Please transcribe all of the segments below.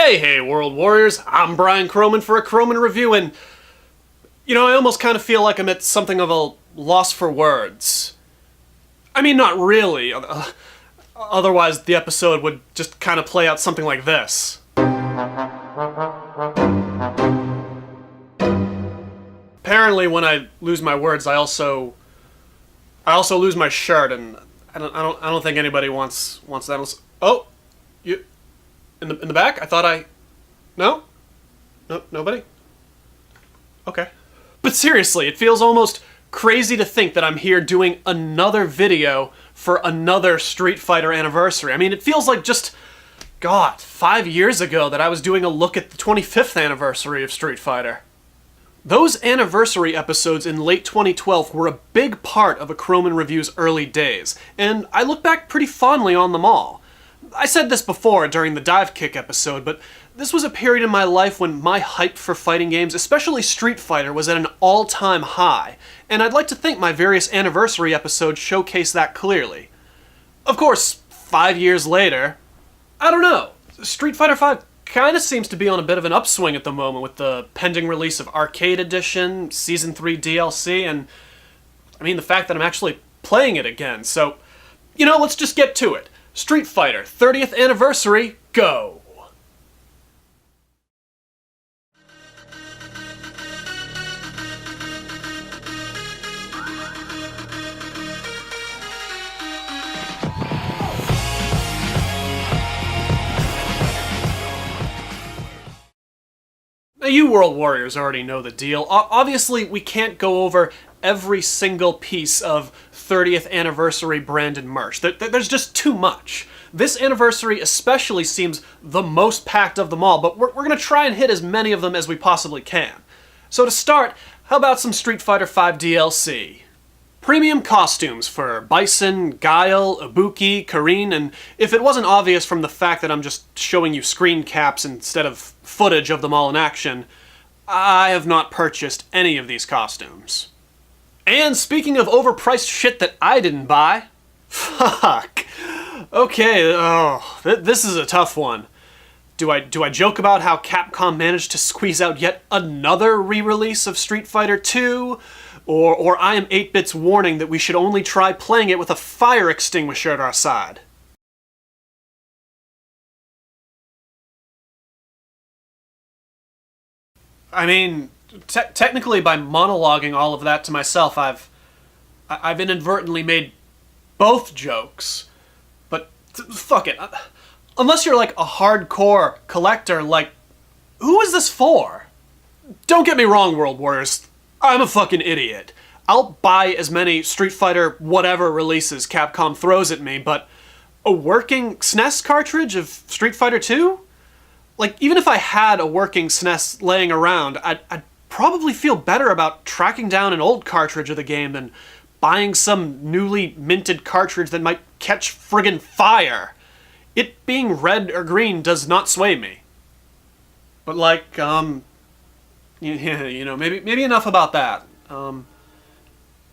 Hey, World Warriors, I'm Brian CrowMn for A CrowMn Review, and, I almost kind of feel like I'm at something of a loss for words. I mean, not really. Otherwise, the episode would just kind of play out something like this. Apparently, when I lose my words, I also lose my shirt, and I don't think anybody wants that. Oh, you in the back? I thought no, nobody. Okay, but seriously, it feels almost crazy to think that I'm here doing another video for another Street Fighter anniversary. I mean, it feels like just, God, 5 years ago that I was doing a look at the 25th anniversary of Street Fighter. Those anniversary episodes in late 2012 were a big part of A CrowMn Review's early days, and I look back pretty fondly on them all. I said this before during the Dive Kick episode, but this was a period in my life when my hype for fighting games, especially Street Fighter, was at an all-time high, and I'd like to think my various anniversary episodes showcase that clearly. Of course, 5 years later, I don't know, Street Fighter V kinda seems to be on a bit of an upswing at the moment with the pending release of Arcade Edition, Season 3 DLC, and, the fact that I'm actually playing it again, so, let's just get to it. Street Fighter 30th Anniversary, go! Now, you World Warriors already know the deal. Obviously, we can't go over every single piece of 30th anniversary branded merch. There's just too much. This anniversary especially seems the most packed of them all, but we're going to try and hit as many of them as we possibly can. So to start, how about some Street Fighter V DLC? Premium costumes for Bison, Guile, Ibuki, Karine, and if it wasn't obvious from the fact that I'm just showing you screen caps instead of footage of them all in action, I have not purchased any of these costumes. And speaking of overpriced shit that I didn't buy, fuck. Okay, this is a tough one. Do I joke about how Capcom managed to squeeze out yet another re-release of Street Fighter 2? Or I am 8-Bit's warning that we should only try playing it with a fire extinguisher at our side? Technically by monologuing all of that to myself, I've inadvertently made both jokes. But fuck it. Unless you're like a hardcore collector, who is this for? Don't get me wrong, World Warriors. I'm a fucking idiot. I'll buy as many Street Fighter whatever releases Capcom throws at me, but a working SNES cartridge of Street Fighter 2? Even if I had a working SNES laying around, I'd probably feel better about tracking down an old cartridge of the game than buying some newly minted cartridge that might catch friggin' fire. It being red or green does not sway me. But maybe enough about that.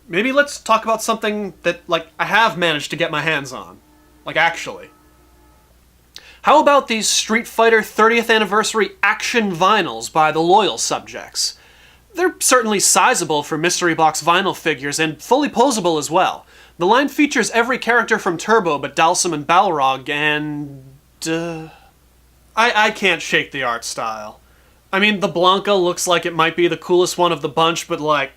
Maybe let's talk about something that, I have managed to get my hands on. Actually. How about these Street Fighter 30th Anniversary action vinyls by the loyal subjects? They're certainly sizable for mystery box vinyl figures, and fully posable as well. The line features every character from Turbo but Dalsum and Balrog, and... I can't shake the art style. The Blanca looks like it might be the coolest one of the bunch, but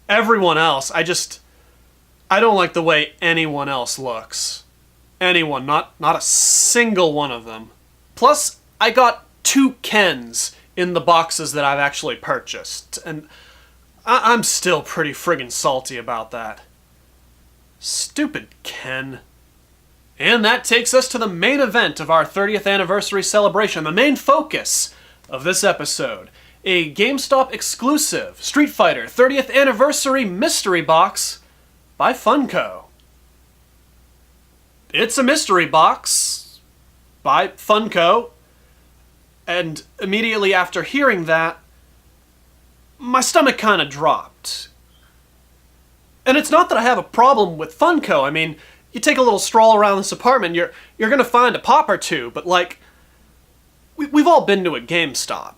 everyone else, I don't like the way anyone else looks. Anyone, not a single one of them. Plus, I got 2 Kens in the boxes that I've actually purchased, and I'm still pretty friggin' salty about that. Stupid Ken. And that takes us to the main event of our 30th anniversary celebration, the main focus of this episode. A GameStop exclusive Street Fighter 30th Anniversary Mystery Box by Funko. It's a mystery box by Funko, and immediately after hearing that, my stomach kind of dropped. And it's not that I have a problem with Funko. You take a little stroll around this apartment, you're gonna find a pop or two, but We've all been to a GameStop.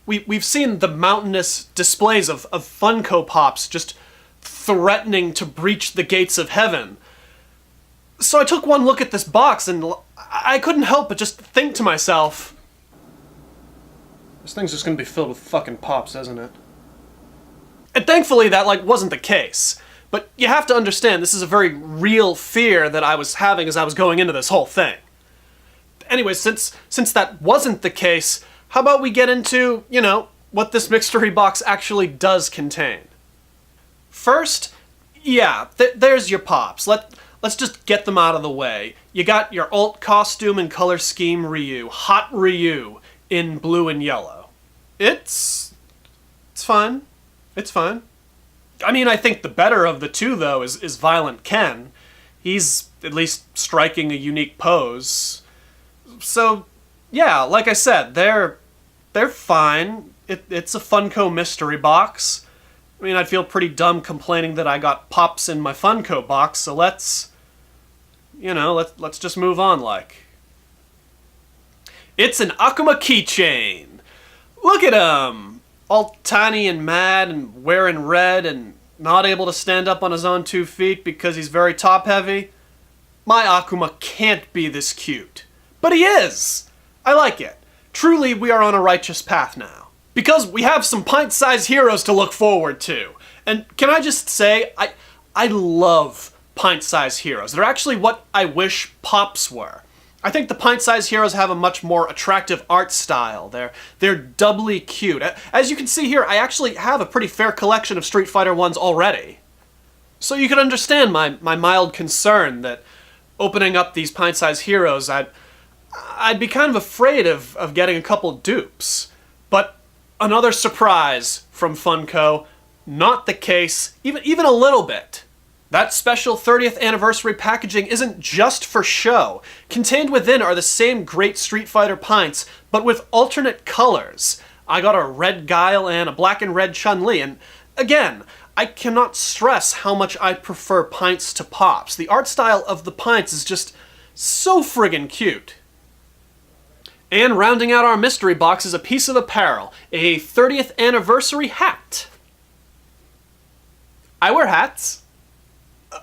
We've seen the mountainous displays of Funko Pops just threatening to breach the gates of heaven. So I took one look at this box and I couldn't help but just think to myself, this thing's just gonna be filled with fucking Pops, isn't it? And thankfully that, wasn't the case. But you have to understand, this is a very real fear that I was having as I was going into this whole thing. Anyways, since that wasn't the case, how about we get into, what this mystery box actually does contain? First, yeah, there's your Pops. Let's just get them out of the way. You got your alt costume and color scheme Ryu, Hot Ryu, in blue and yellow. It's fine. It's fine. I mean, I think the better of the two, though, is Violent Ken. He's at least striking a unique pose. So, yeah, like I said, they're fine. It's a Funko mystery box. I mean, I'd feel pretty dumb complaining that I got Pops in my Funko box, so let's just move on, It's an Akuma keychain. Look at him! All tiny and mad and wearing red and not able to stand up on his own 2 feet because he's very top-heavy. My Akuma can't be this cute. But he is! I like it. Truly, we are on a righteous path now. Because we have some pint-sized heroes to look forward to. And can I just say, I love pint-sized heroes. They're actually what I wish Pops were. I think the pint-sized heroes have a much more attractive art style. They're doubly cute. As you can see here, I actually have a pretty fair collection of Street Fighter 1s already. So you can understand my mild concern that opening up these pint-sized heroes, I'd be kind of afraid of getting a couple dupes. But another surprise from Funko, not the case, even a little bit. That special 30th anniversary packaging isn't just for show. Contained within are the same great Street Fighter pints, but with alternate colors. I got a red Guile and a black and red Chun-Li, and again, I cannot stress how much I prefer pints to Pops. The art style of the pints is just so friggin' cute. And rounding out our mystery box is a piece of apparel, a 30th anniversary hat. I wear hats.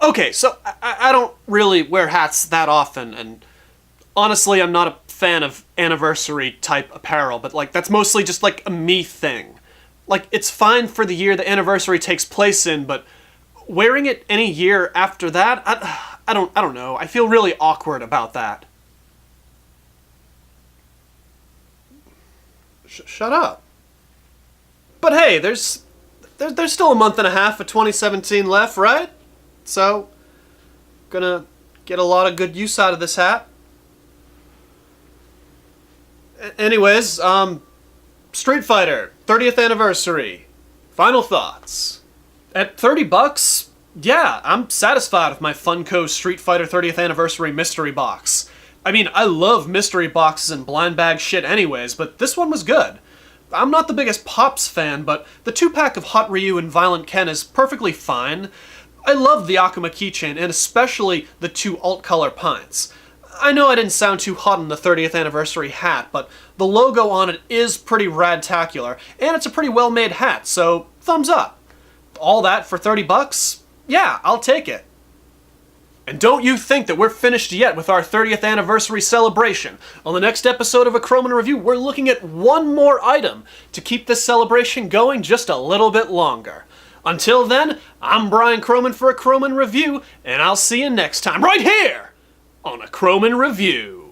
Okay, so I don't really wear hats that often, and honestly, I'm not a fan of anniversary-type apparel, but, that's mostly just, a me thing. It's fine for the year the anniversary takes place in, but wearing it any year after that, I don't know. I feel really awkward about that. Shut up. But hey, there's still a month and a half of 2017 left, right? So, gonna get a lot of good use out of this hat. Anyways, Street Fighter, 30th anniversary. Final thoughts. At $30, yeah, I'm satisfied with my Funko Street Fighter 30th anniversary mystery box. I mean, I love mystery boxes and blind bag shit anyways, but this one was good. I'm not the biggest Pops fan, but the 2-pack of Hot Ryu and Violent Ken is perfectly fine. I love the Akuma keychain, and especially the 2 alt-color pints. I know I didn't sound too hot on the 30th anniversary hat, but the logo on it is pretty rad-tacular, and it's a pretty well-made hat, so thumbs up. All that for $30? Yeah, I'll take it. And don't you think that we're finished yet with our 30th anniversary celebration. On the next episode of A CrowMn Review, we're looking at one more item to keep this celebration going just a little bit longer. Until then, I'm Brian CrowMn for A CrowMn Review, and I'll see you next time, right here on A CrowMn Review.